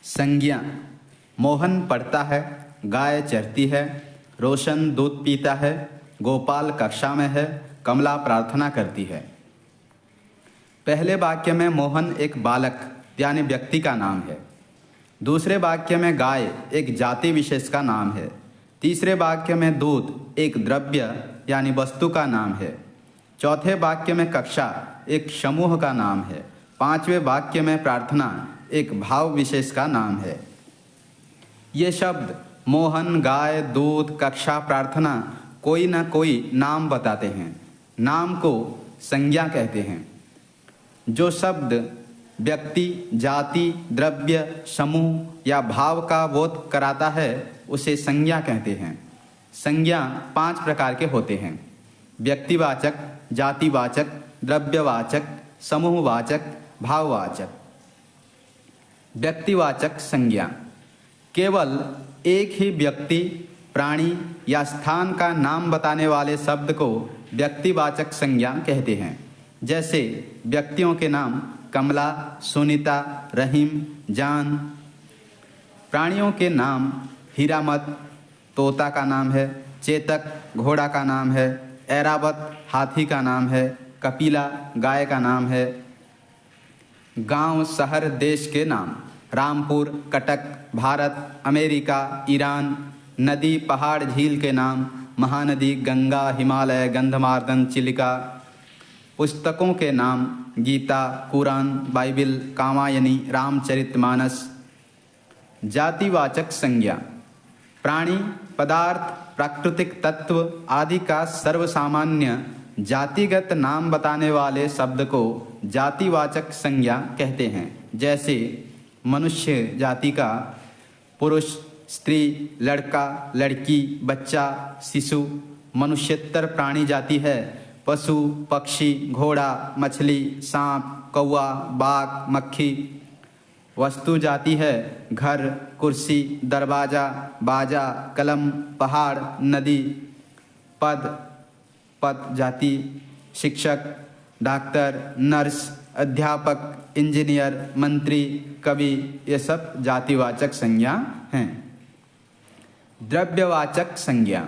संज्ञा। मोहन पढ़ता है, गाय चरती है, रोशन दूध पीता है, गोपाल कक्षा में है, कमला प्रार्थना करती है। पहले वाक्य में मोहन एक बालक यानी व्यक्ति का नाम है। दूसरे वाक्य में गाय एक जाति विशेष का नाम है। तीसरे वाक्य में दूध एक द्रव्य यानी वस्तु का नाम है। चौथे वाक्य में कक्षा एक समूह का नाम है। पांचवें वाक्य में प्रार्थना एक भाव विशेष का नाम है। ये शब्द मोहन, गाय, दूध, कक्षा, प्रार्थना कोई न कोई नाम बताते हैं। नाम को संज्ञा कहते हैं। जो शब्द व्यक्ति, जाति, द्रव्य, समूह या भाव का बोध कराता है उसे संज्ञा कहते हैं। संज्ञा 5 प्रकार के होते हैं: व्यक्तिवाचक, जातिवाचक, द्रव्यवाचक, समूहवाचक, भाववाचक। व्यक्तिवाचक संज्ञा केवल एक ही व्यक्ति, प्राणी या स्थान का नाम बताने वाले शब्द को व्यक्तिवाचक संज्ञा कहते हैं। जैसे व्यक्तियों के नाम कमला, सुनीता, रहीम, जान। प्राणियों के नाम हीरामत तोता का नाम है, चेतक घोड़ा का नाम है, ऐरावत हाथी का नाम है, कपिला गाय का नाम है। गांव, शहर, देश के नाम रामपुर, कटक, भारत, अमेरिका, ईरान। नदी, पहाड़, झील के नाम महानदी, गंगा, हिमालय, गंधमार्दन, चिलिका। पुस्तकों के नाम गीता, कुरान, बाइबिल, कामायनी, रामचरितमानस। जातिवाचक संज्ञा प्राणी, पदार्थ, प्राकृतिक तत्व आदि का सर्वसामान्य जातिगत नाम बताने वाले शब्द को जातिवाचक संज्ञा कहते हैं। जैसे मनुष्य जाति का पुरुष, स्त्री, लड़का, लड़की, बच्चा, शिशु। मनुष्यतर प्राणी जाति है पशु, पक्षी, घोड़ा, मछली, सांप, कौवा, बाघ, मक्खी। वस्तु जाति है घर, कुर्सी, दरवाजा, बाजा, कलम, पहाड़, नदी। पद जाति शिक्षक, डॉक्टर, नर्स, अध्यापक, इंजीनियर, मंत्री, कवि। ये सब जातिवाचक संज्ञा हैं। द्रव्यवाचक संज्ञा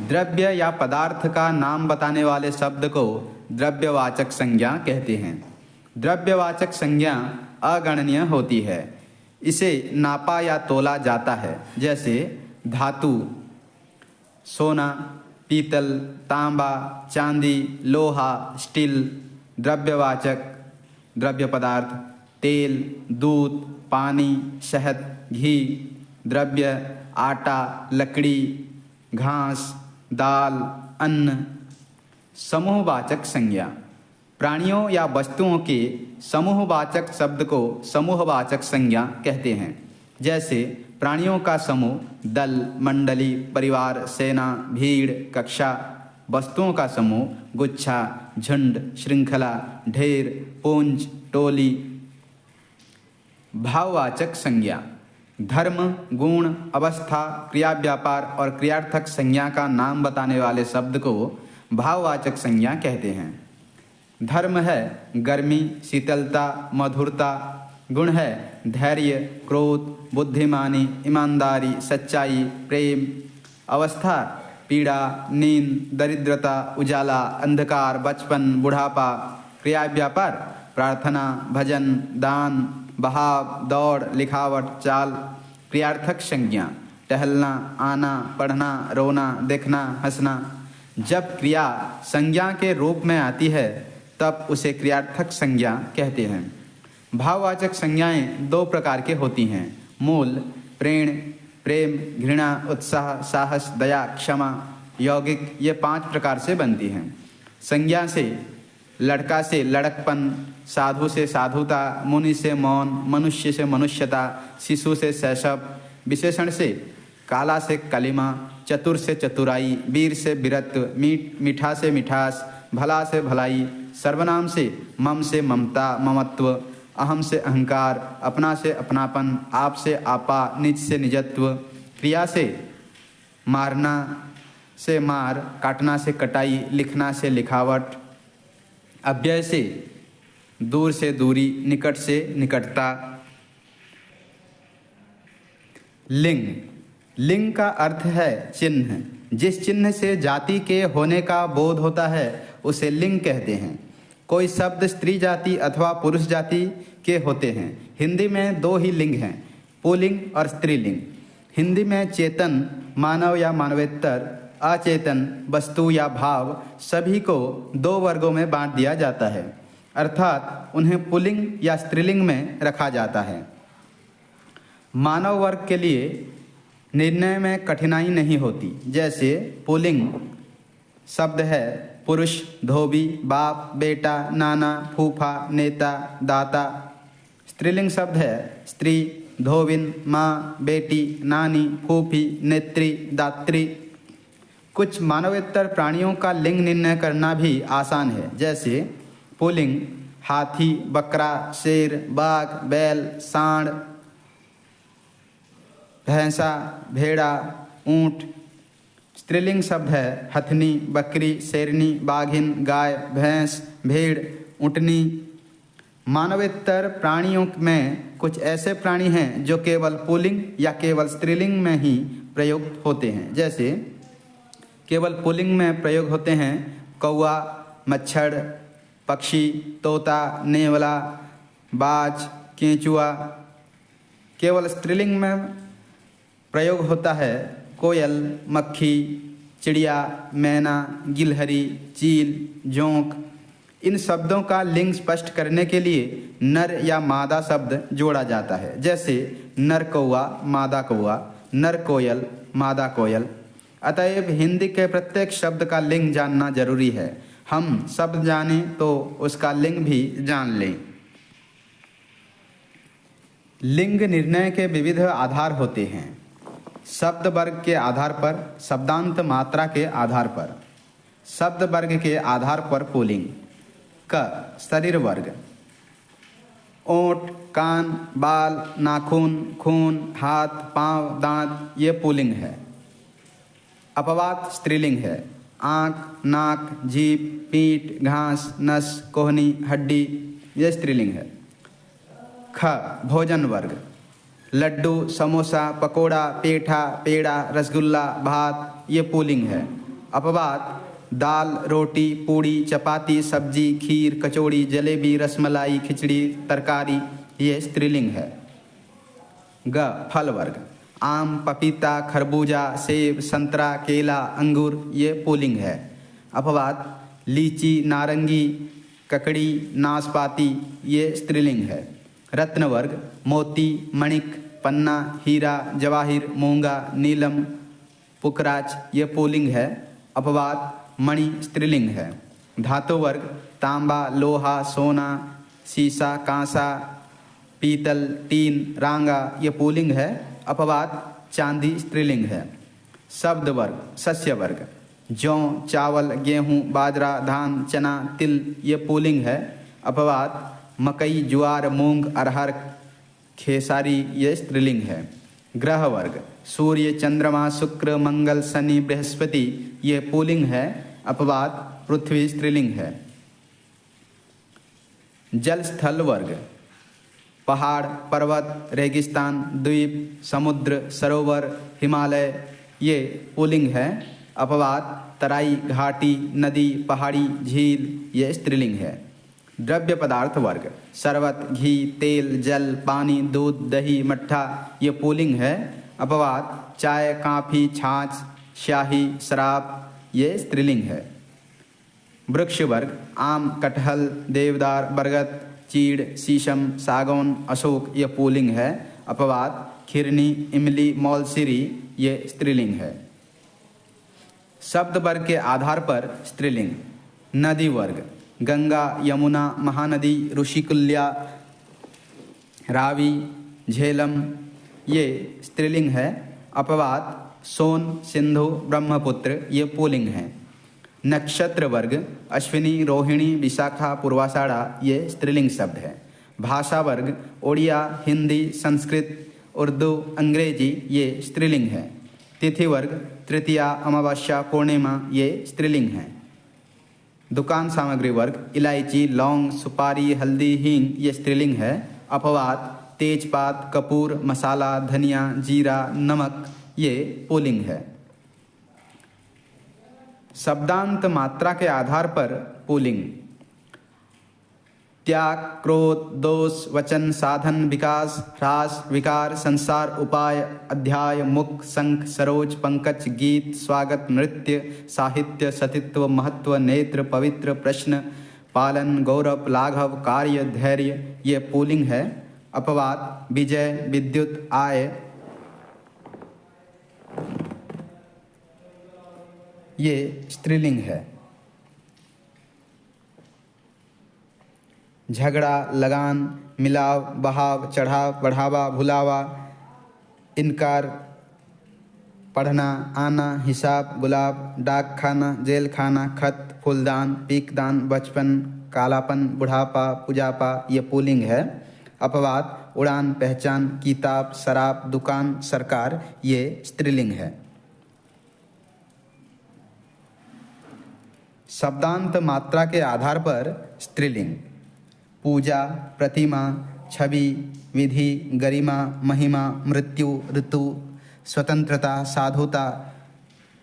द्रव्य या पदार्थ का नाम बताने वाले शब्द को द्रव्यवाचक संज्ञा कहते हैं। द्रव्यवाचक संज्ञा अगणनीय होती है। इसे नापा या तोला जाता है। जैसे धातु सोना, पीतल, तांबा, चांदी, लोहा, स्टील। द्रव्यवाचक द्रव्य पदार्थ तेल, दूध, पानी, शहद, घी। द्रव्य आटा, लकड़ी, घास, दाल, अन्न। समूहवाचक संज्ञा प्राणियों या वस्तुओं के समूहवाचक शब्द को समूहवाचक संज्ञा कहते हैं। जैसे प्राणियों का समूह दल, मंडली, परिवार, सेना, भीड़, कक्षा। वस्तुओं का समूह गुच्छा, झुंड, श्रृंखला, ढेर, पुंज, टोली। भाववाचक संज्ञा धर्म, गुण, अवस्था, क्रिया, व्यापार और क्रियार्थक संज्ञा का नाम बताने वाले शब्द को भाववाचक संज्ञा कहते हैं। धर्म है गर्मी, शीतलता, मधुरता। गुण है धैर्य, क्रोध, बुद्धिमानी, ईमानदारी, सच्चाई, प्रेम। अवस्था पीड़ा, नींद, दरिद्रता, उजाला, अंधकार, बचपन, बुढ़ापा। क्रिया व्यापार प्रार्थना, भजन, दान, बहाव, दौड़, लिखावट, चाल। क्रियार्थक संज्ञा टहलना, आना, पढ़ना, रोना, देखना, हंसना। जब क्रिया संज्ञा के रूप में आती है तब उसे क्रियार्थक संज्ञा कहते हैं। भाववाचक संज्ञाएं 2 प्रकार के होती हैं: मूल, प्रेम, घृणा, उत्साह, साहस, दया, क्षमा। यौगिक ये 5 प्रकार से बनती हैं। संज्ञा से लड़का से लड़कपन, साधु से साधुता, मुनि से मौन, मनुष्य से मनुष्यता, शिशु से शैशव। विशेषण से काला से कलिमा, चतुर से चतुराई, वीर से वीरत्व, मीठा से मिठास, भला से भलाई। सर्वनाम से मम से ममता, ममत्व। अहम से अहंकार, अपना से अपनापन, आप से आपा, निज से निजत्व। क्रिया से मारना से मार, काटना से कटाई, लिखना से लिखावट। अव्यय से दूर से दूरी, निकट से निकटता। लिंग। लिंग का अर्थ है चिन्ह। जिस चिन्ह से जाति के होने का बोध होता है उसे लिंग कहते हैं। कोई शब्द स्त्री जाति अथवा पुरुष जाति के होते हैं। हिंदी में दो ही लिंग हैं, पुल्लिंग और स्त्रीलिंग। हिंदी में चेतन मानव या मानवेतर, अचेतन वस्तु या भाव सभी को दो वर्गों में बांट दिया जाता है, अर्थात उन्हें पुल्लिंग या स्त्रीलिंग में रखा जाता है। मानव वर्ग के लिए निर्णय में कठिनाई नहीं होती। जैसे पुल्लिंग शब्द है पुरुष, धोबी, बाप, बेटा, नाना, फूफा, नेता, दाता। स्त्रीलिंग शब्द है स्त्री, धोबिन, माँ, बेटी, नानी, फूफी, नेत्री, दात्री। कुछ मानवेतर प्राणियों का लिंग निर्णय करना भी आसान है। जैसे पुल्लिंग हाथी, बकरा, शेर, बाघ, बैल, सांड, भैंसा, भेड़ा, ऊंट। स्त्रीलिंग शब्द है हथनी, बकरी, शेरनी, बाघिन, गाय, भैंस, भेड़, ऊँटनी। मानवेतर प्राणियों में कुछ ऐसे प्राणी हैं जो केवल पुल्लिंग या केवल स्त्रीलिंग में ही प्रयुक्त होते हैं। जैसे केवल पुल्लिंग में प्रयोग होते हैं कौवा, मच्छर, पक्षी, तोता, नेवला, बाज, केंचुआ। केवल स्त्रीलिंग में प्रयोग होता है कोयल, मक्खी, चिड़िया, मैना, गिलहरी, चील, जोंक। इन शब्दों का लिंग स्पष्ट करने के लिए नर या मादा शब्द जोड़ा जाता है। जैसे नर कौवा, मादा कौवा, नर कोयल, मादा कोयल। अतएव हिंदी के प्रत्येक शब्द का लिंग जानना जरूरी है। हम शब्द जाने तो उसका लिंग भी जान लें। लिंग निर्णय के विविध आधार होते हैं। शब्द वर्ग के आधार पर, शब्दांत मात्रा के आधार पर। शब्द वर्ग के आधार पर पुल्लिंग। क शरीर वर्ग, ओंठ, कान, बाल, नाखून, खून, हाथ, पांव, दांत, ये पुल्लिंग है। अपवाद स्त्रीलिंग है। आँख, नाक, जीभ, पीठ, घास, नस, कोहनी, हड्डी, ये स्त्रीलिंग है। ख भोजन वर्ग, लड्डू, समोसा, पकोड़ा, पेठा, पेड़ा, रसगुल्ला, भात, ये पुल्लिंग है। अपवाद दाल, रोटी, पूड़ी, चपाती, सब्जी, खीर, कचौड़ी, जलेबी, रसमलाई, खिचड़ी, तरकारी, ये स्त्रीलिंग है। ग फल वर्ग, आम, पपीता, खरबूजा, सेब, संतरा, केला, अंगूर, ये पुल्लिंग है। अपवाद लीची, नारंगी, ककड़ी, नाशपाती, ये स्त्रीलिंग है। रत्न वर्ग, मोती, मणिक, पन्ना, हीरा, जवाहिर, मूंगा, नीलम, पुखराज, ये पुल्लिंग है। अपवाद मणि स्त्रीलिंग है। धातु वर्ग, तांबा, लोहा, सोना, सीसा, कांसा, पीतल, टीन, रांगा, ये पुल्लिंग है। अपवाद चांदी स्त्रीलिंग है। शब्द वर्ग, शस्य वर्ग, जौ, चावल, गेहूँ, बाजरा, धान, चना, तिल, ये पुल्लिंग है। अपवाद मकई, ज्वार, मूंग, अरहर, खेसारी, ये स्त्रीलिंग है। ग्रह वर्ग, सूर्य, चंद्रमा, शुक्र, मंगल, शनि, बृहस्पति, ये पुल्लिंग है। अपवाद पृथ्वी स्त्रीलिंग है। जल स्थल वर्ग, पहाड़, पर्वत, रेगिस्तान, द्वीप, समुद्र, सरोवर, हिमालय, ये पुल्लिंग है। अपवाद तराई, घाटी, नदी, पहाड़ी, झील, ये स्त्रीलिंग है। द्रव्य पदार्थ वर्ग, शरबत, घी, तेल, जल, पानी, दूध, दही, मट्ठा, ये पुल्लिंग है। अपवाद चाय, कॉफी, छाछ, स्याही, शराब, ये स्त्रीलिंग है। वृक्ष वर्ग, आम, कटहल, देवदार, बरगद, चीड़, शीशम, सागौन, अशोक, ये पुल्लिंग है। अपवाद खिरनी, इमली, मौलसिरी, ये स्त्रीलिंग है। शब्द वर्ग के आधार पर स्त्रीलिंग। नदी वर्ग, गंगा, यमुना, महानदी, ऋषिकुल्या, रावी, झेलम, ये स्त्रीलिंग है। अपवाद सोन, सिंधु, ब्रह्मपुत्र, ये पुल्लिंग है। नक्षत्र वर्ग, अश्विनी, रोहिणी, विशाखा, पूर्वाषाढ़ा, ये स्त्रीलिंग शब्द है। भाषा वर्ग, ओडिया, हिंदी, संस्कृत, उर्दू, अंग्रेजी, ये स्त्रीलिंग है। तिथि वर्ग, तृतीया, अमावस्या, पूर्णिमा, ये स्त्रीलिंग है। दुकान सामग्री वर्ग, इलायची, लौंग, सुपारी, हल्दी, हींग, ये स्त्रीलिंग है। अपवाद तेजपात, कपूर, मसाला, धनिया, जीरा, नमक, ये पुल्लिंग है। शब्दांत मात्रा के आधार पर पुल्लिंग: त्याग, क्रोध, दोष, वचन, साधन, विकास, ह्रास, विकार, संसार, उपाय, अध्याय, मुख, शंख, सरोज, पंकज, गीत, स्वागत, नृत्य, साहित्य, सतित्व, महत्व, नेत्र, पवित्र, प्रश्न, पालन, गौरव, लाघव, कार्य, धैर्य, ये पुल्लिंग है। अपवाद: विजय, विद्युत, आय, ये स्त्रीलिंग है। झगड़ा, लगान, मिलाव, बहाव, चढ़ाव, बढ़ावा, भुलावा, इनकार, पढ़ना, आना, हिसाब, गुलाब, डाक खाना, जेल खाना, खत, फूलदान, पीकदान, बचपन, कालापन, बुढ़ापा, पुजापा, ये पुल्लिंग है। अपवाद: उड़ान, पहचान, किताब, शराब, दुकान, सरकार, ये स्त्रीलिंग है। शब्दांत मात्रा के आधार पर स्त्रीलिंग: पूजा, प्रतिमा, छवि, विधि, गरिमा, महिमा, मृत्यु, ऋतु, स्वतंत्रता, साधुता,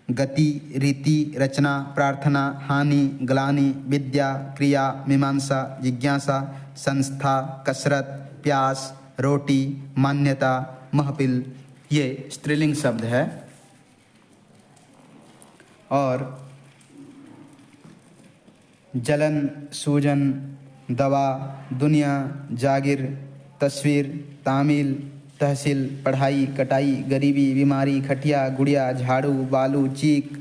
गति, रीति, रचना, प्रार्थना, हानि, ग्लानि, विद्या, क्रिया, मीमांसा, जिज्ञासा, संस्था, कसरत, प्यास, रोटी, मान्यता, महफिल, ये स्त्रीलिंग शब्द है। और जलन, सूजन, दवा, दुनिया, जागिर, तस्वीर, तामील, तहसील, पढ़ाई, कटाई, गरीबी, बीमारी, खटिया, गुड़िया, झाड़ू, बालू, चीख,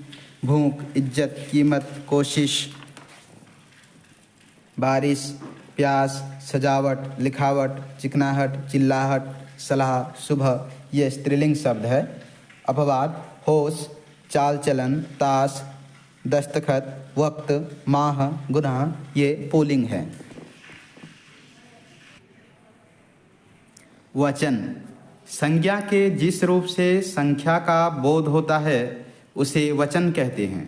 भूख, इज्जत, कीमत, कोशिश, बारिश, प्यास, सजावट, लिखावट, चिकनाहट, चिल्लाहट, सलाह, सुबह, ये स्त्रीलिंग शब्द है। अपवाद: होश, चाल चलन, ताश, दस्तखत, वक्त, माह, गुनाह, ये पुल्लिंग है। वचन: संज्ञा के जिस रूप से संख्या का बोध होता है उसे वचन कहते हैं।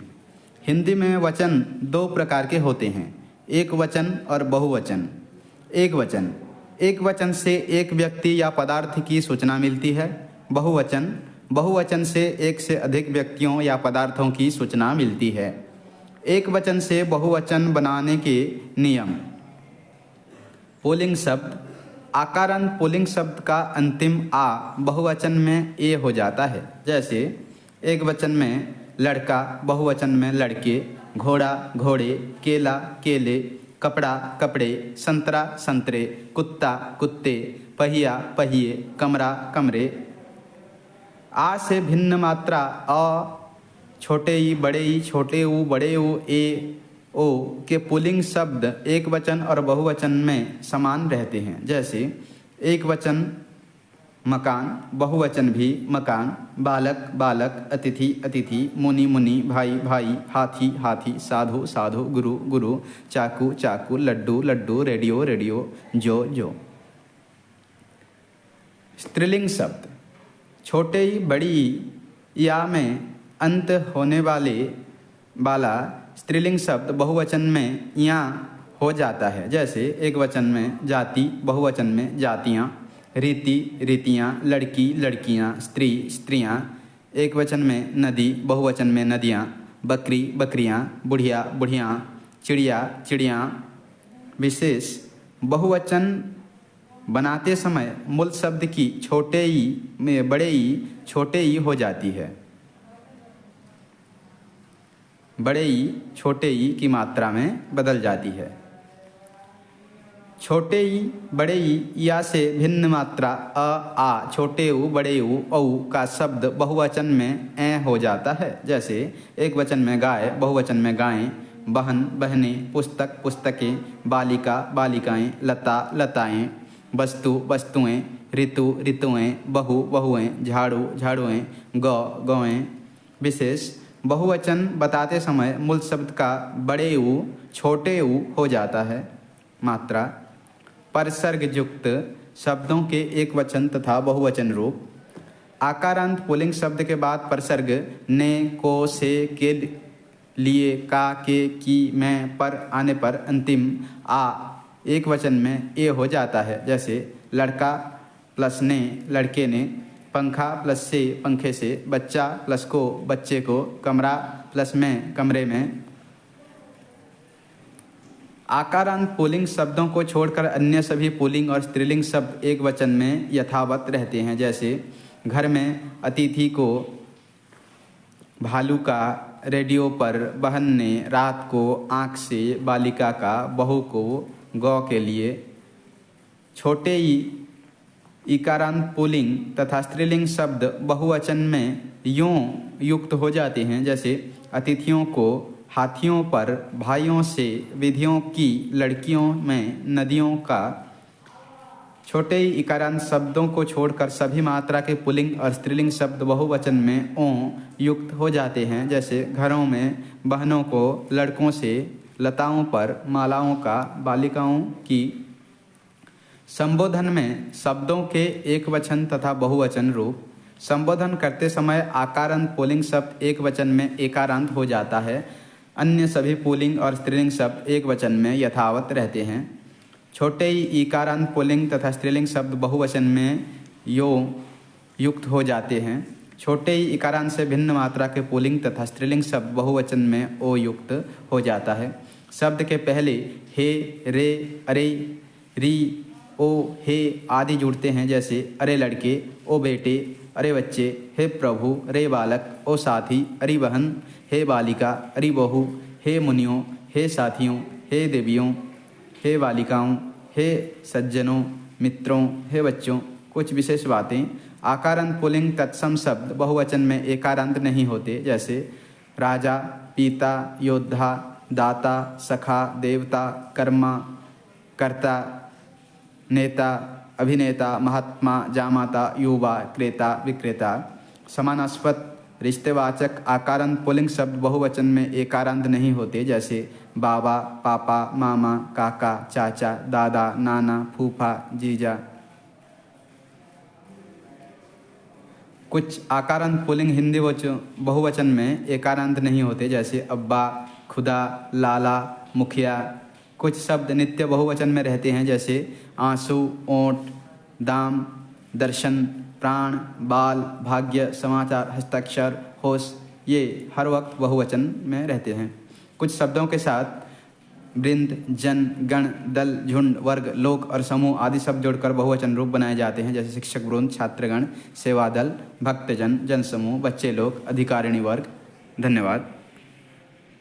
हिंदी में वचन दो प्रकार के होते हैं, एक वचन और बहुवचन। एक वचन से एक व्यक्ति या पदार्थ की सूचना मिलती है। बहुवचन से एक से अधिक व्यक्तियों या पदार्थों की सूचना मिलती है। एक वचन से बहुवचन बनाने के नियम: पुल्लिंग शब्द: आकारांत पुल्लिंग शब्द का अंतिम आ बहुवचन में ए हो जाता है। जैसे एक वचन में लड़का, बहुवचन में लड़के, घोड़ा, घोड़े, केला, केले, कपड़ा, कपड़े, संतरा, संतरे, कुत्ता, कुत्ते, पहिया, पहिए, कमरा, कमरे। आ से भिन्न मात्रा अ, छोटे ई, बड़े ई, छोटे ऊ, बड़े ऊ, ए, ओ के पुल्लिंग शब्द एक वचन और बहुवचन में समान रहते हैं। जैसे एक वचन मकान, बहुवचन भी मकान, बालक, बालक, अतिथि, अतिथि, मुनि, मुनि, भाई, भाई, हाथी, हाथी, साधु, साधु, गुरु, गुरु, चाकू, चाकू, लड्डू, लड्डू, रेडियो, रेडियो, जो, जो। स्त्रीलिंग शब्द: छोटे ई, बड़ी ई या में अंत होने वाला स्त्रीलिंग शब्द बहुवचन में या हो जाता है। जैसे एक वचन में जाति, बहुवचन में जातियाँ, रीति, रीतियाँ, लड़की, लड़कियाँ, स्त्री, स्त्रियाँ। एक वचन में नदी, बहुवचन में नदियाँ, बकरी, बकरियाँ, बुढ़िया, बुढ़ियाँ, चिड़िया, चिड़ियाँ। विशेष: बहुवचन बनाते समय मूल शब्द की छोटे ई में बड़े ई, छोटे ई हो जाती है। बड़े ई छोटे ई की मात्रा में बदल जाती है। छोटे ई, बड़े ई या से भिन्न मात्रा अ, आ, छोटे ऊ, बड़े ऊ, औ का शब्द बहुवचन में ए हो जाता है। जैसे एक वचन में गाय, बहुवचन में गायें, बहन, बहनें, पुस्तक, पुस्तकें, बालिका, बालिकाएं, लता, लताएं, वस्तु, वस्तुएं, ऋतु, ऋतुएं, बहु, बहुएं, झाड़ू, झाड़ुएं, गौ, गौएं। विशेष: बहुवचन बताते समय मूल शब्द का बड़े ऊ, छोटे ऊ हो जाता है। मात्रा: परसर्ग युक्त शब्दों के एक वचन तथा बहुवचन रूप। आकारांत पुल्लिंग शब्द के बाद परसर्ग ने, को, से, के लिए, का, के, की, में, पर आने पर अंतिम आ एक वचन में ए हो जाता है। जैसे लड़का, प्लस ने लड़के ने, पंखा प्लस से पंखे से, बच्चा प्लस को बच्चे को, कमरा प्लस में कमरे में। आकारांत पुल्लिंग शब्दों को छोड़कर अन्य सभी पुल्लिंग और स्त्रीलिंग शब्द एक वचन में यथावत रहते हैं। जैसे घर में अतिथि को भालू का, रेडियो पर बहन ने, रात को आँख से, बालिका का, बहू को, गौ के लिए। छोटे इकारांत पुल्लिंग तथा स्त्रीलिंग शब्द बहुवचन में यूं युक्त हो जाते हैं। जैसे अतिथियों को हाथियों पर, भाइयों से, विधियों की, लड़कियों में, नदियों का। छोटे इकारांत शब्दों को छोड़कर सभी मात्रा के पुल्लिंग और स्त्रीलिंग शब्द बहुवचन में ओं युक्त हो जाते हैं। जैसे घरों में बहनों को, लड़कों से, लताओं पर, मालाओं का, बालिकाओं की। संबोधन में शब्दों के एक वचन तथा बहुवचन रूप। संबोधन करते समय आकारांत पुल्लिंग शब्द एक वचन में एकारांत हो जाता है। अन्य सभी पुल्लिंग और स्त्रीलिंग शब्द एक वचन में यथावत रहते हैं। छोटे इकारांत पुल्लिंग तथा स्त्रीलिंग शब्द बहुवचन में यो युक्त हो जाते हैं। छोटे इकारांत से भिन्न मात्रा के पुल्लिंग तथा स्त्रीलिंग शब्द बहुवचन में ओ युक्त हो जाता है। शब्द के पहले हे, रे, अरे, री, ओ, हे आदि जुड़ते हैं। जैसे अरे लड़के, ओ बेटे, अरे बच्चे, हे प्रभु, रे बालक, ओ साथी, अरे बहन, हे बालिका, अरे बहू, हे मुनियों, हे साथियों, हे देवियों, हे बालिकाओं, हे सज्जनों, मित्रों, हे बच्चों। कुछ विशेष बातें। आकारांत पुल्लिंग तत्सम शब्द बहुवचन में एकारांत नहीं होते। जैसे राजा, पिता, योद्धा, दाता, सखा, देवता, कर्मा, कर्ता, नेता, अभिनेता, महात्मा, जामाता, युवा, क्रेता, विक्रेता। समानास्पद रिश्तेवाचक आकारांत पुल्लिंग शब्द बहुवचन में एकारांत नहीं होते। जैसे बाबा, पापा, मामा, काका, चाचा, दादा, नाना, फूफा, जीजा। कुछ आकारांत पुल्लिंग हिंदी बहुवचन में एकारांत नहीं होते। जैसे अब्बा, खुदा, लाला, मुखिया। कुछ शब्द नित्य बहुवचन में रहते हैं। जैसे आंसू, ओंठ, दाम, दर्शन, प्राण, बाल, भाग्य, समाचार, हस्ताक्षर, होश। ये हर वक्त बहुवचन में रहते हैं। कुछ शब्दों के साथ वृंद, जन, गण, दल, झुंड, वर्ग, लोक और समूह आदि शब्द जोड़कर बहुवचन रूप बनाए जाते हैं। जैसे शिक्षक वृंद, छात्रगण, सेवा दल, भक्तजन, जनसमूह, बच्चे लोग, अधिकारिणी वर्ग। धन्यवाद।